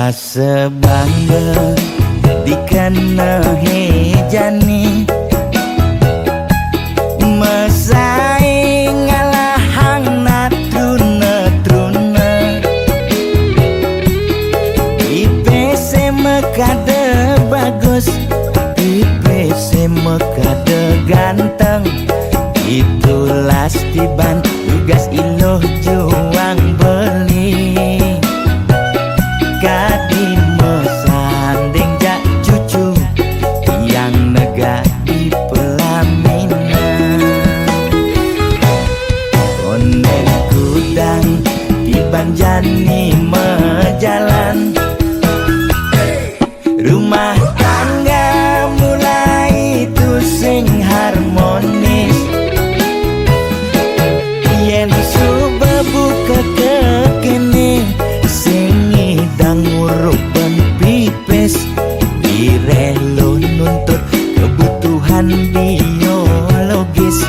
Asa bangga dikana hejani Masai ngalahang natruna-truna IPC mekade bagus IPC mekade ganteng Itulah tiban tugas iloh juang beli Kadi mesanding jak cucu yang nega di pelaminan Konek kudang tiban jani mejalan Rumah tangga mulai tusing harmonis Yen suba buka kekene sing idang ngurupan pipis direlo nuntut kebutuhan biologis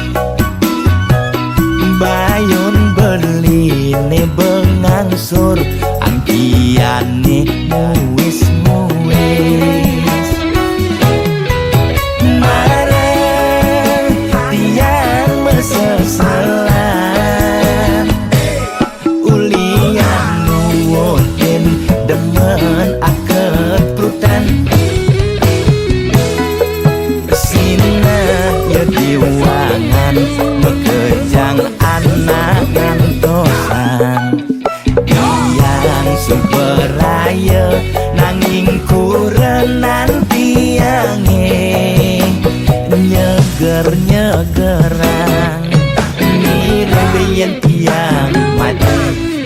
Bayon beli ne bengangsur angkiane muis-muis Marah tiang mesesalan Ulian nuwotin demen akeprutan Sina ya diwangan bekejang anak ngantosan Yang superaya nanging kurenan tiange Nyeger-nyegerang Nirabayan tiang mati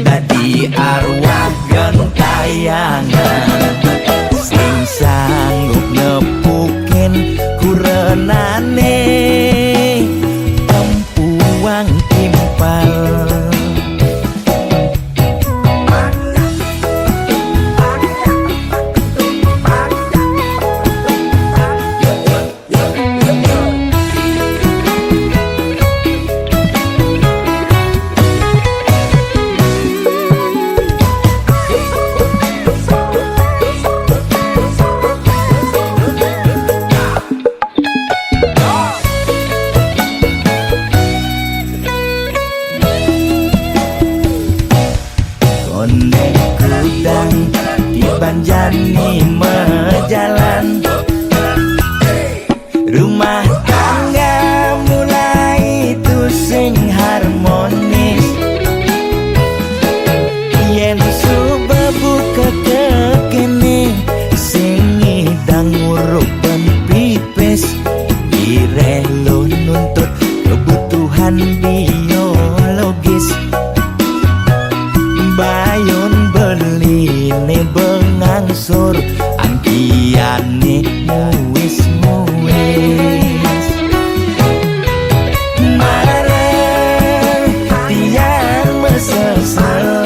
Dadi arwah gentayangan Sing sanggup nepukin kurenane Tempuang timpal Konek kudang tiban jani mejalan Rumah tangga mulai tusing harmonis Yen suba buka kekene sing idang ngurupan pipis direlo nuntut kebutuhan biologis Bayon beli ne bengangsur angkiane muis-muis Marah tiang mesesalan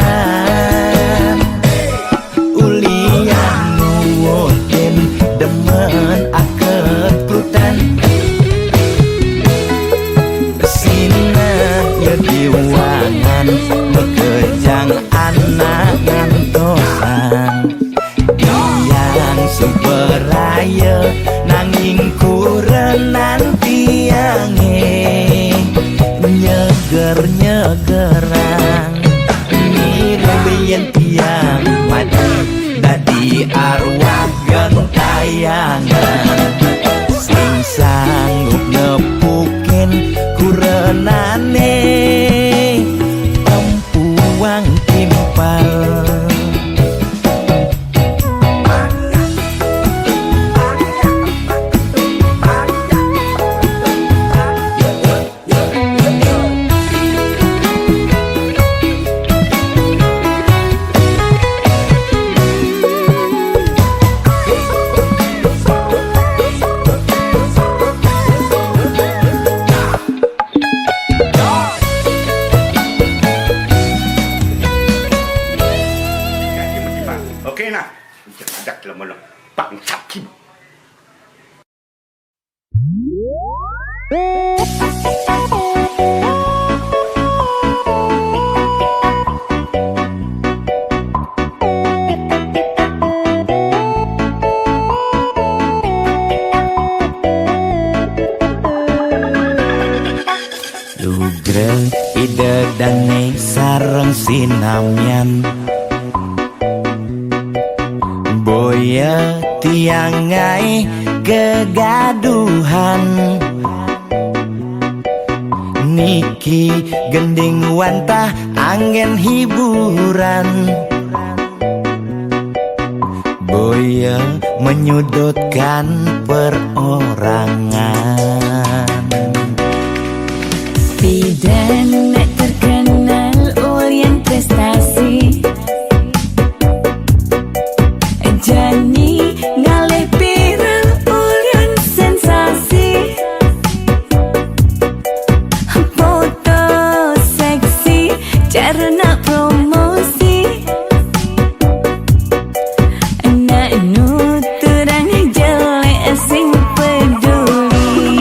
Ulian nuwotin demen akeprutan Sina ya diwangan bekejang anak ngantosan Yang superaya nanging kurenan tiange Nyeger-nyegerang Nirabayan tiang mati Dadi arwah gentayangan Sing sanggup nepukin kurenane Tempuang timpal Oke nah, ajak lemon bang sakim. Boya tiangai kegaduhan, niki gending wantah angin hiburan. Boya menyudutkan perorangan. Bidan nek terkenal ulyan prestasi, Jani ngalih viral ulyan sensasi. Foto seksi cara nak promosi, nak nuturang jelek sing peduli.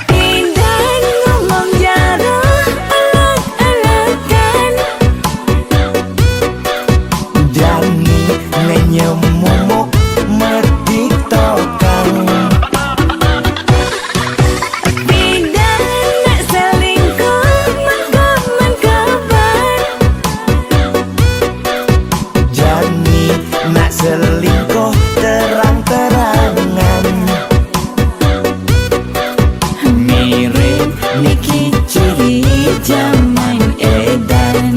Pindah ngomong jarang alak-alakan, Jani nenyemumuk mertiktokan. pindah nak selingkuh mengkabar. Jani nak selingkuh terang-terangan. Mirip Niki ciri zaman edan.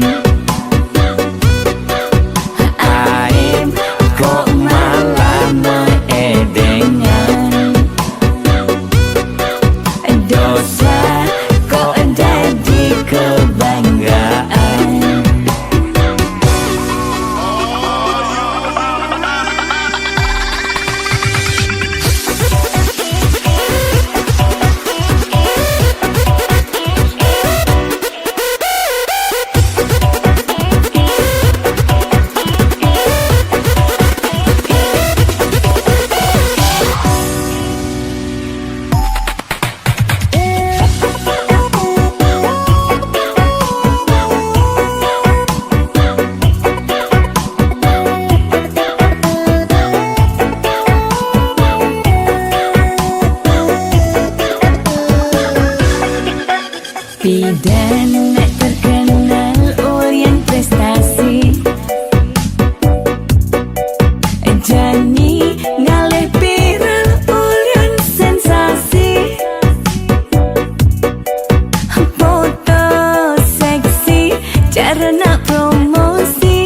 Aib kok malah meedengan, dosa kok jadi kebanggaan. Bidan nek terkenal ulyan prestasi, Jani ngalih viral ulyan sensasi. Foto seksi cara nak promosi,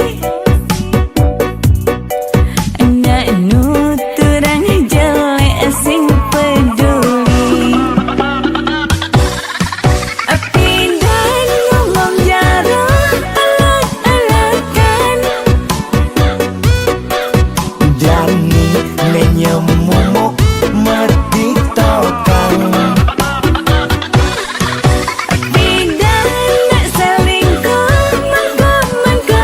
nak nuturang jelek sing peduli. Pindah ngomong jarang alak-alakan, Jani nenyemumuk mertiktokan. pindah nak selingkuh mengkabar.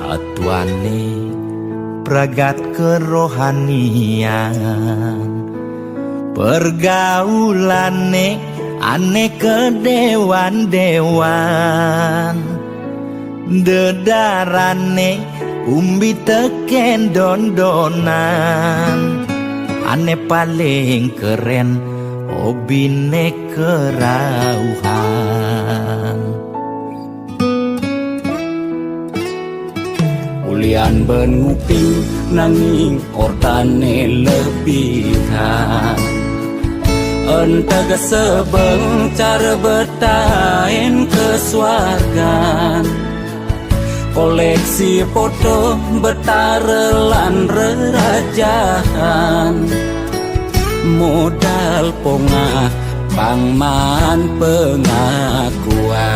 atuane pragat kerohanian, pergaulane aneh kedewan-dewan, dedarane umbi teken dondonan, aneh paling keren hobine kerauhan. Ulian benuping nanging ortane lebihan, entega sebeng cara bertain kesuargan, koleksi foto betarelan rerajahan, modal pongah pangman pengakuan,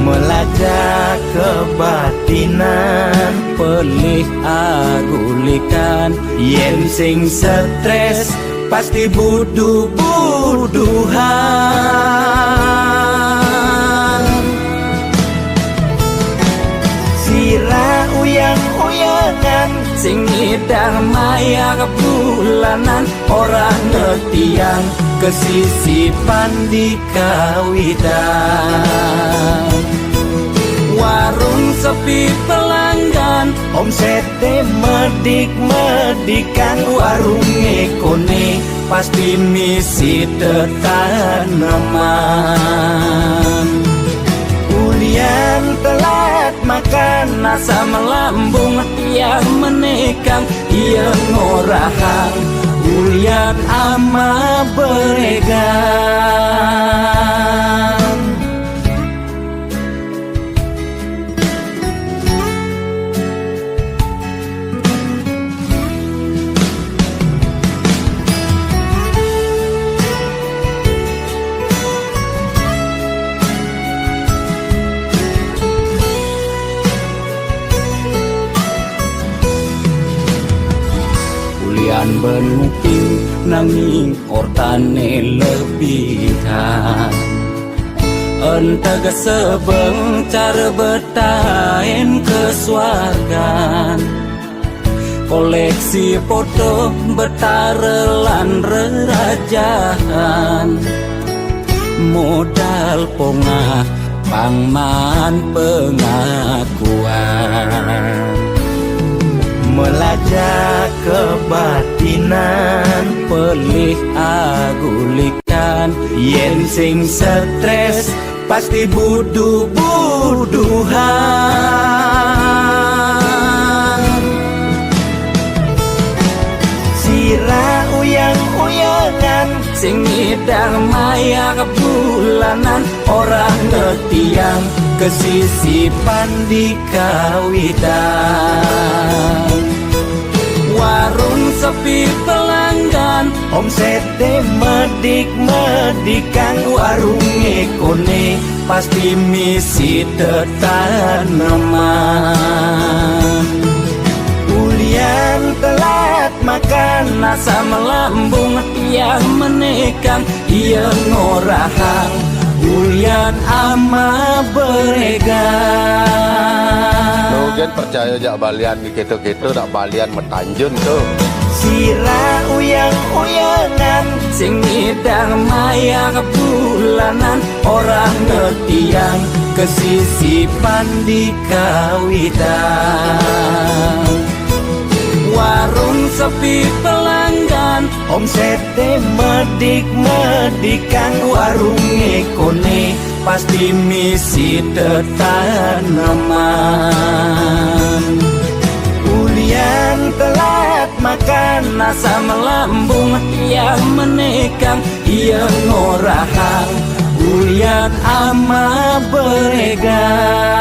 melajak kebatinan, pelih agulikan, yen sing stres pasti buduh-buduhan. Sira uyang-uyangan, sing ngidang maya bulanan, orang ngetiang kesisipan di kawitan. Warung sepi pelanggan, omsete medik-medikan, warung ekone pasti misi tetaneman. Ulian telat makan, nasa melambung yang menekang, ia ngorahang, ulian ama beregang. Ulian benuping nanging ortane lebihan, entega sebeng cara bertain kesuargan, koleksi foto betarelan rerajahan, modal pongah pangman pengakuan, melajak kebatinan, pelih agulikan, yen sing stres pasti buduh-buduhan. Sira uyang-uyangan, sing ngidang maya bulanan, orang ngetiang kesisipan di kawitan. Warung sepi pelanggan, omsete medik-medikan, warung ekone pasti misi tetaneman. Ulian telat makan, nasa melambung yang menekang, ia ngorahang, ulian ama beregang. Nugen percaya jak balian gitu-gitu dak balian metanjun tuh. Sira uyang-uyangan, sing ngidang maya bulanan, orang ngetiang kesisipan di kawitan. warung sepi pelanggan, omsete medik-medikan, warung ekone pasti misi tetaneman. Ulian telat makan, nasa melambung yang menekang, ia ngorahang, ulian ama beregang.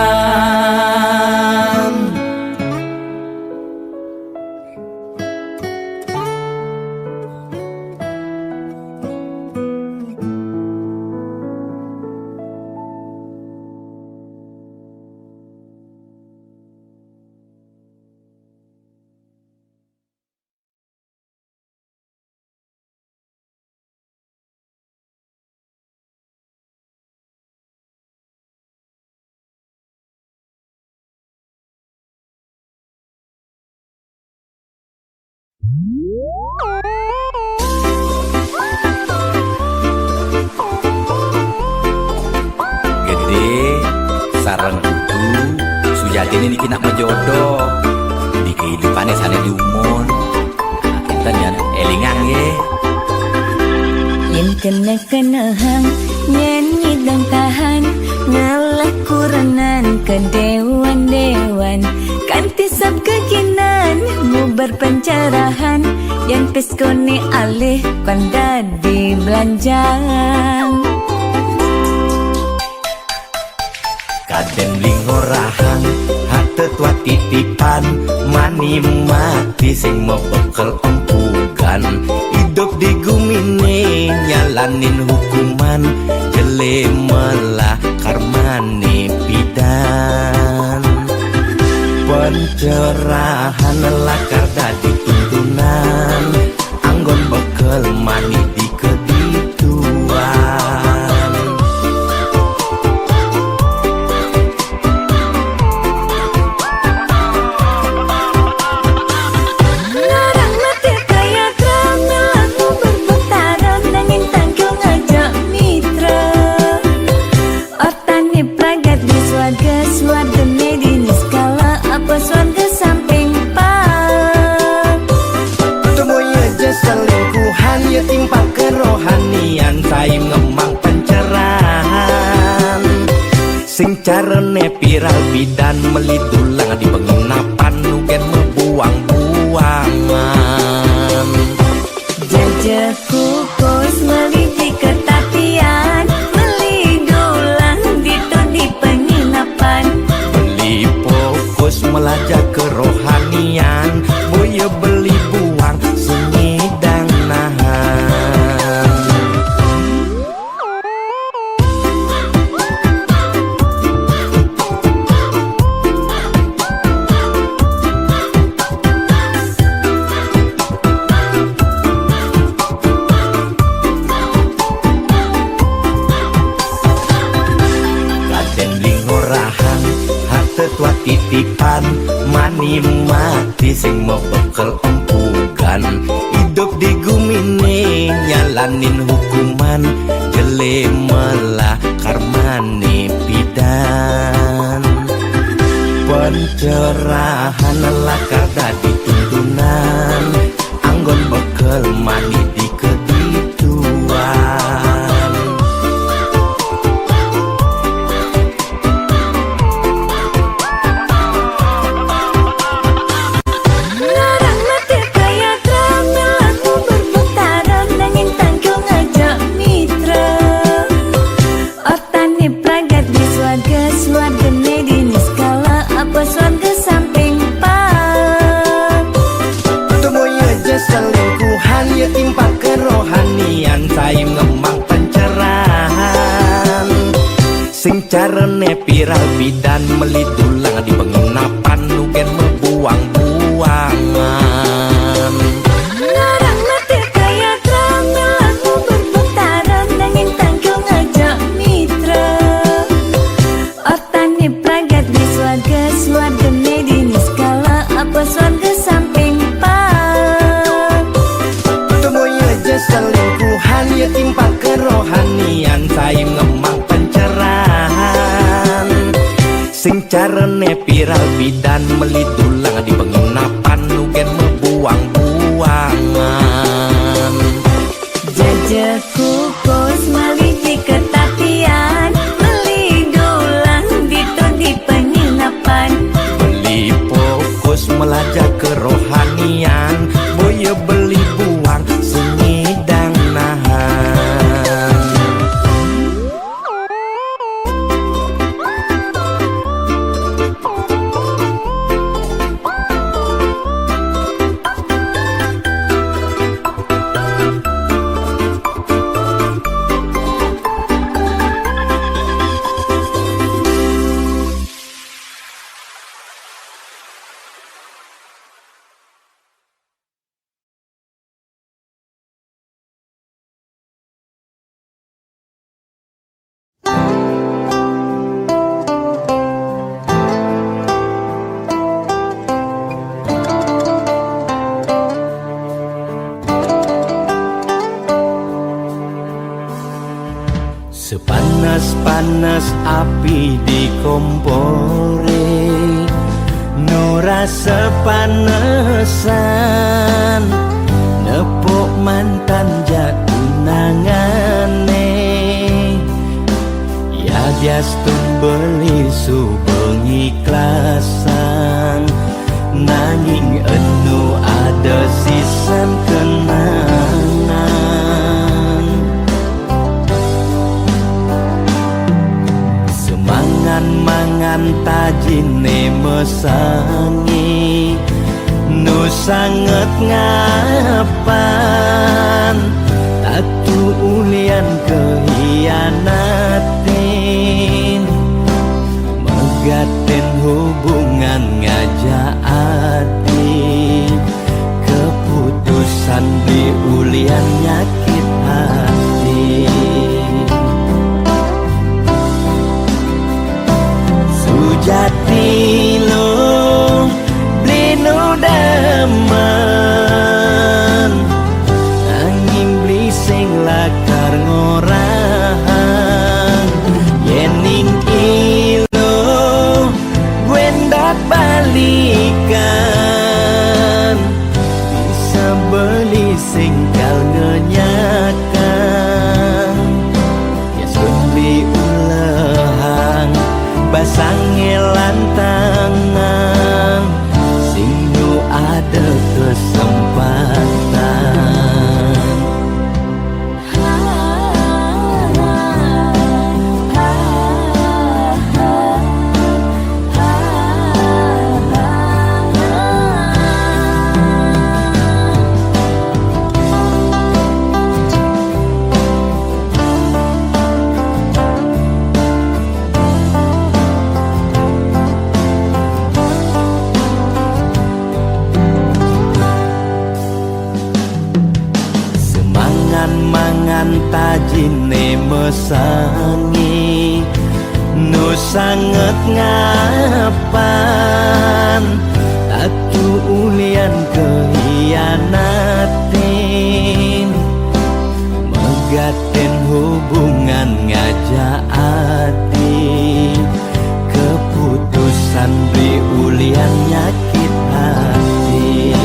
Gede sarang kudu Sujati ini kena jodoh di kehidupannya sana di umur. Kita nyan elingan ye. Yen kena hang nyanyi dan tahan ngalah kuranan ke dewan-dewan kanti sab keginan mu berpencerahan yang peskone alih kanda di belanjang. Kadang lingorahan hati tua titipan mani mati sing mau bekal empukan hidup di gumine nyalanin hukuman jele melah karmane pidan pencerahan lakar dadi tuntunan anggon bekal mani di kedituan. Sing carane piral bidan melidulang di penginapan nugen membuang-buangan. Jajaku kos meliti ketapian melidulang di penginapan. Beli fokus melajak kerohanian boya beli buang sunyi dan nahan. Tua titipan mani mati sing mau bekal empukan hidup di gumine nyalanin hukuman jele melah karmane pidan pencerahan lakar dadi tuntunan anggon bekal mani di kedituan. Sing carane piral bidan melidulang di penginapan nugen membuang-buangan. Larang mati kaya tramel aku berputaran nanging tanggung ngajak mitra. Otane pragat di swarga medini skala apa swarga samping pak. Temoy aja selingkuhan ya timpa kerohanian saim ngemang pencerahan. Sing carane piral bidan melidulang di penginapan nugen membuang-buangan. Jajaku kos maliti ketapian melidulang di penginapan. Beli fokus melajak kerohanian boya beli buang sunyi dan nahan. di kompore nu rasa panesan nepuk mantan jatunangane ya biastun beli subeng ikhlasan nanging enu ada sisan kenangan semangan-mangan tajine mesangi nu sanget ngapan tatu ulian kehianatin megaten hubungan ngajak hati keputusan di ulian nyakit hati sujati lo blinu daman angin beli sing lakar ngorang yening ilo gwendak balikan bisa beli singkal ngenyakan ya suli ulehang basange lantangan sing nu ada kesempatan mangan tajine mesangi nu sanget ngapan tatu ulian kehianatin megaten hubungan ngajak hati keputusan beri ulian nyakit hati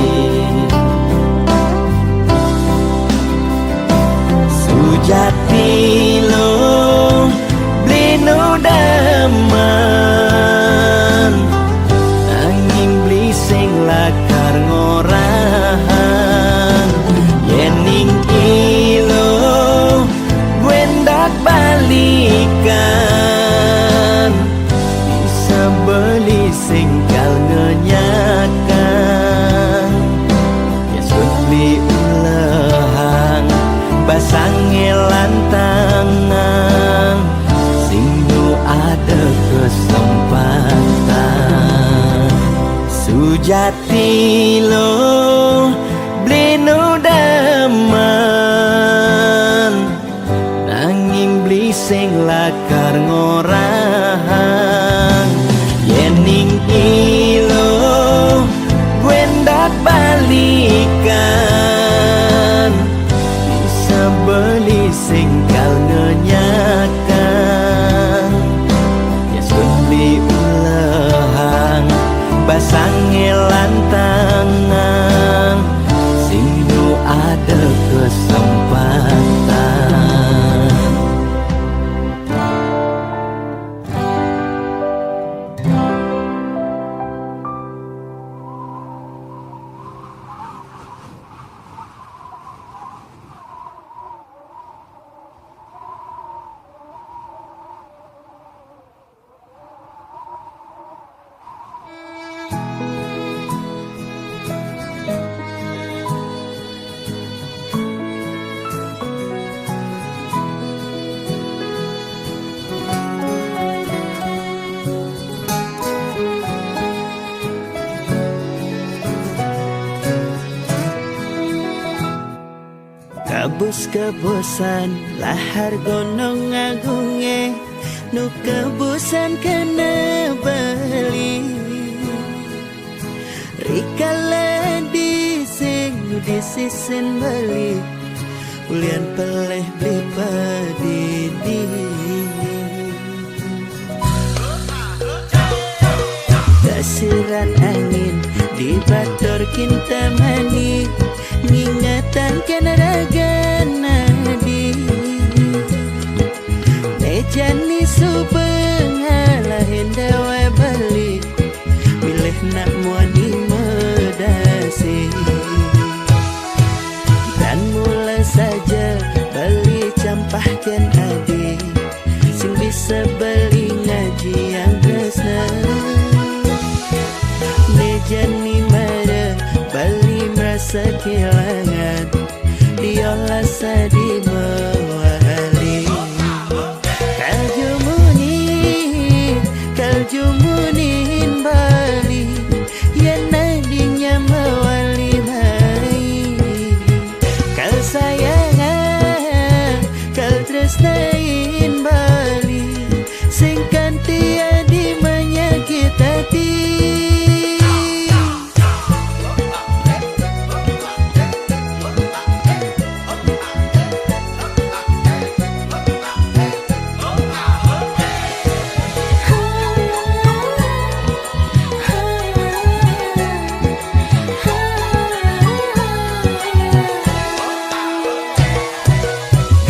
sujati lo blinu daman angin beli sing lakar ngorang yening ilo gwendak balikan bisa beli singkal ngenyakan ya suli ulehang basange lantangan sing nu ada kesempatan sujati lo blinu daman nanging beli sing lakar ngorang yening ilo gwendak balikan beli singkal ngenyakan ya suli ulehang basange lantangan sing nu ada kesempatan Kabus-kabusan lahar gonong agunge nu kabusan kena bali rikala dising nu disisen bali ulian peleh beli padidi Kasiran angin di bator kinta mani, ngingatan kan raga nadi. Nejani subeng halah hendawa balik, milih nak muani medasi. Dan mula saja beli campahkan adik, sing bisa beli ngaji yang tresna. Nejani marah beli merasa kehilangan, diolah sadi mewali. Kaljumunin bali, yang nadinya mewali mai. Kal sayangan, kal tresnain bali, singkan tiadi menyakit hati.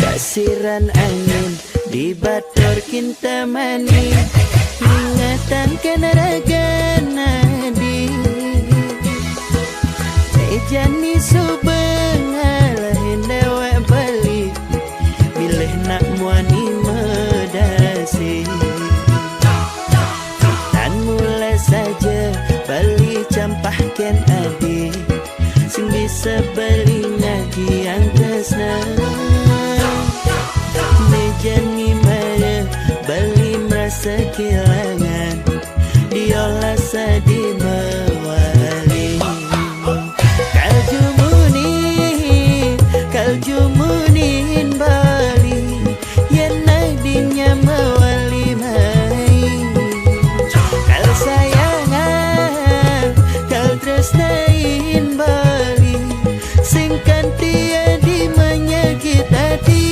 Kasiran angin di bator kinta mani, ingatan kan raga nadi. Nejani subeng halah hendawa balik, milih nak muani medasi. Dan mula saja beli campahkan adik, sing bisa beli ngaji yang tresna. Nejani marah beli merasa kehilangan, diolah sadi mewali. Kaljumunin bali, yang nadinya mewali mai. Kal sayangan, kal tresnain bali, singkan tiadi menyakit hati.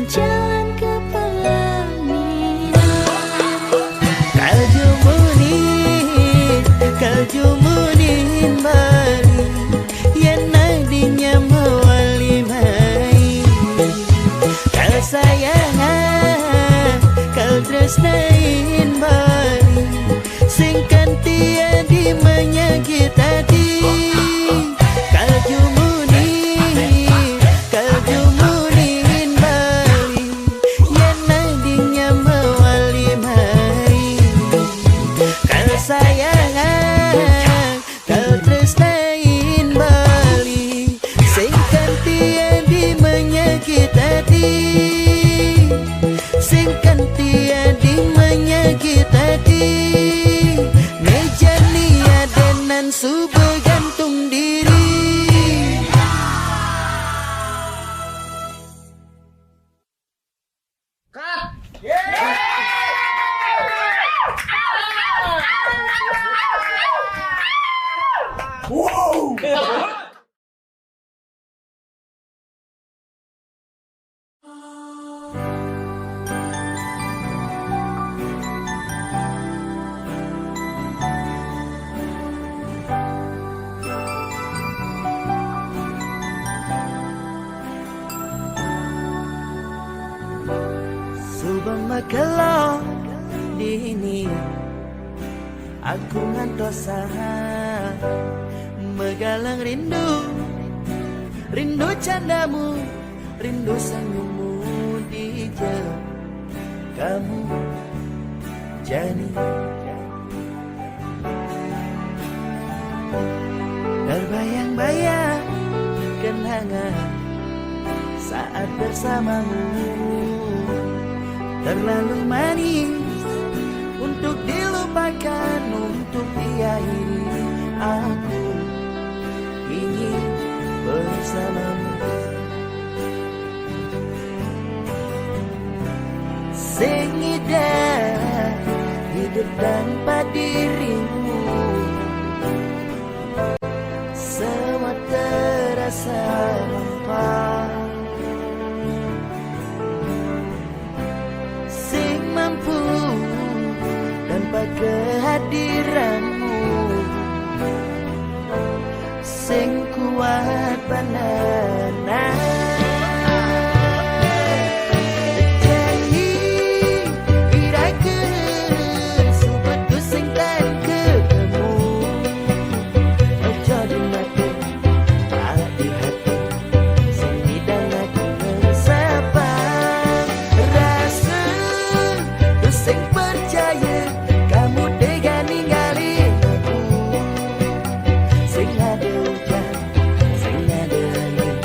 Jalan ke pelaminan. Kaljumunin bali, yang nadinya mewali mai. Kal sayangan, kal tresnain bali, singkan tiadi menyakit hati. Kaljumunin bali, yang nadinya mewali mai. Kal sayangan, kal tresnain bali, singkan tiadi menyakit hati. Singkan tiadi menyakit hati. Nejani adenan subuh gantung diri. Subang makelong dini, aku ngantos megalang rindu, rindu candamu, rindu senyummu di jauh. Kamu Jani, terbayang-bayang kenangan saat bersamamu, terlalu manis untuk dilupakan, untuk diakhiri. Aku ingin bersamamu. sing indah hidup tanpa dirimu. Semua terasa hampa, sing mampu tanpa kehadiranmu, sing kuat banana. Sing percaya kamu tega ninggalin aku. Sing ada hujan, sing ada angin,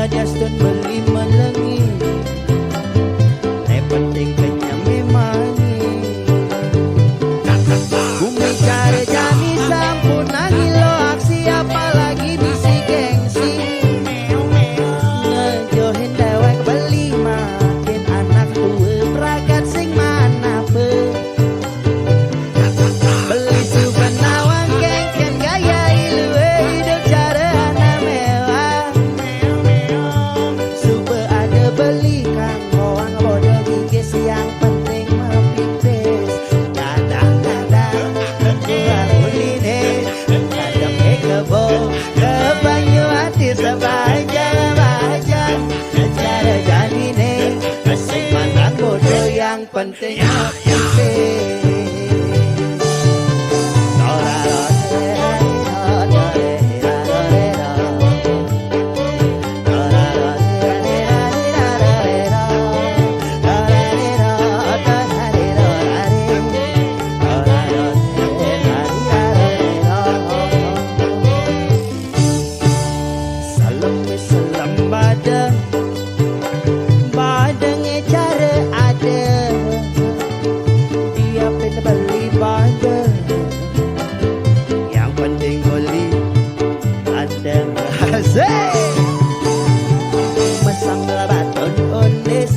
Ya Justin beli melengi, penting kenyang memani. Bumi cari jani sampun nangilo aksi apalagi bisi gengsi. Ngejohin dewek beli makin anak tua beragat sing mana be. Beli suban nawang gengken gaya ilue hidup cara anak mewah. Suba ada beli kang goang bodoh gigis yang penting mepipis. Kadang-kadang keluar uline kadang kebo ke banyu hati sebaja cara janine asik mandang bodoh yang penting mepipis. Badangnya cara ada, dia pengen beli badang. Yang penting beli ada asik. Masang labaton onis,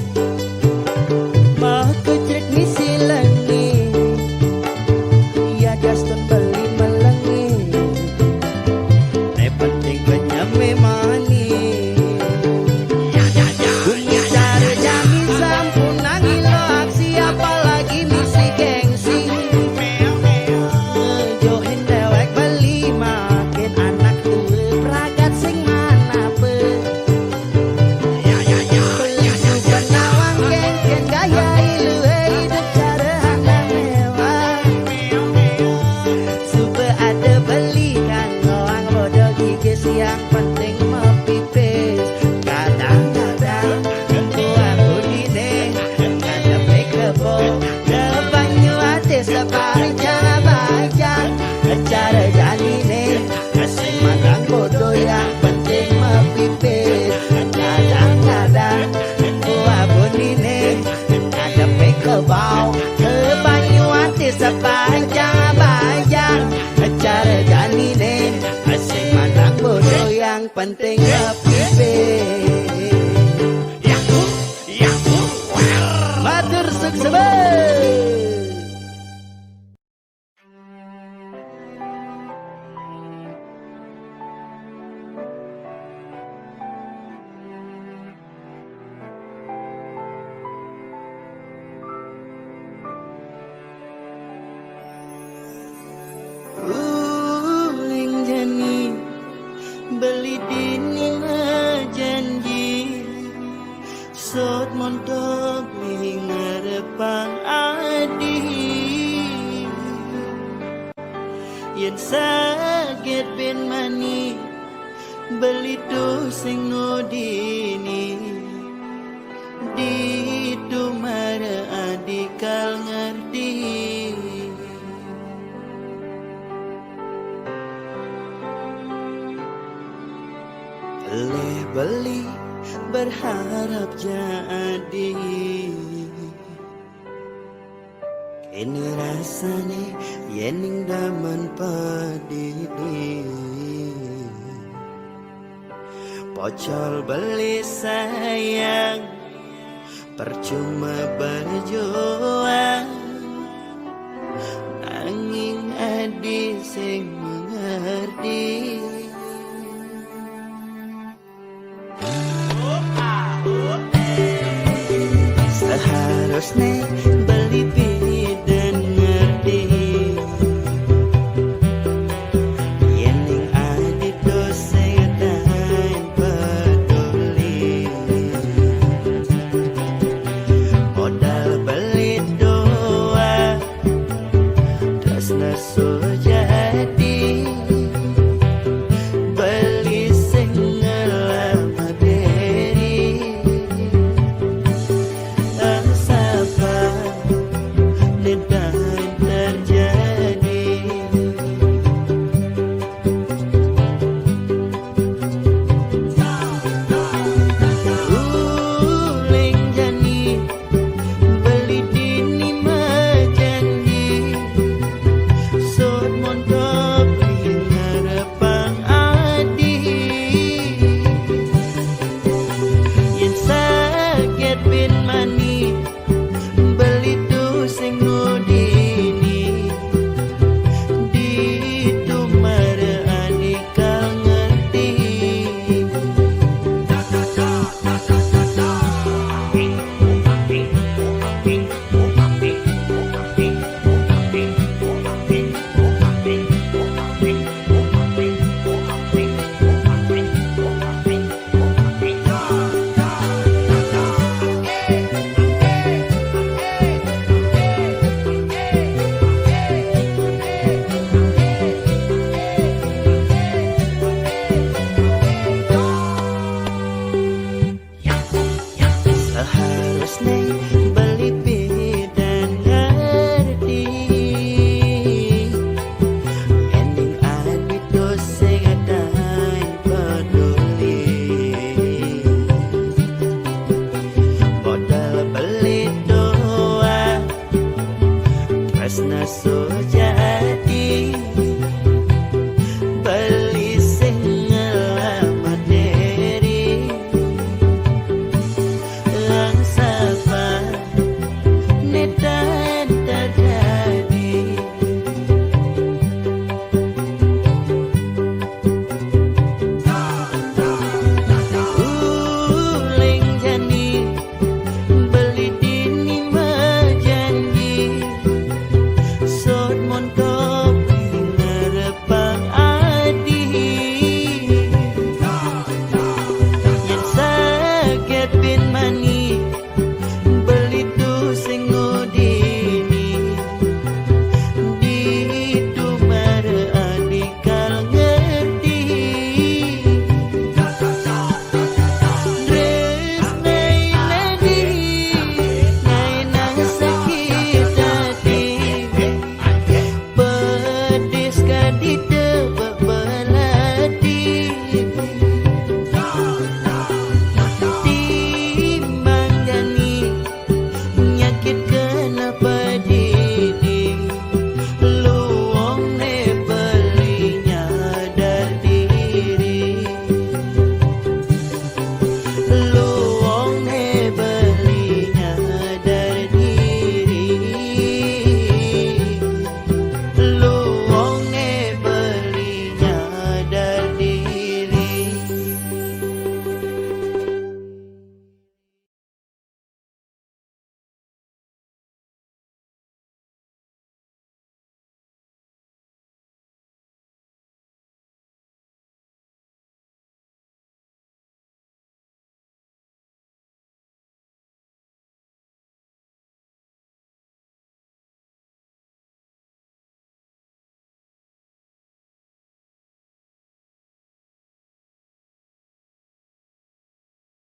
mau kecek misi lengi. Ya Justin beli melengi, penting kenyang memani. Yang penting mepipis. Kadang-kadang keluar udine ngadep kebo ke banyu hati sebaja cara janine asing mandang bodoh yang penting mepipis. Kadang-kadang keluar udine ngadep kebo ke banyu hati sebaja cara janine asing mandang bodoh yang penting mepipis. Matur sukses. Uling jani beli dini janji sot montok ning ngarepang adi. Yen saged ben mani beli tu sing nodini di dumara adikal ngerti. Beli berharap jadi kini rasane yening daman padidi. Pocol beli sayang percuma berjuang nanging adi sing mengerti. Seharusnya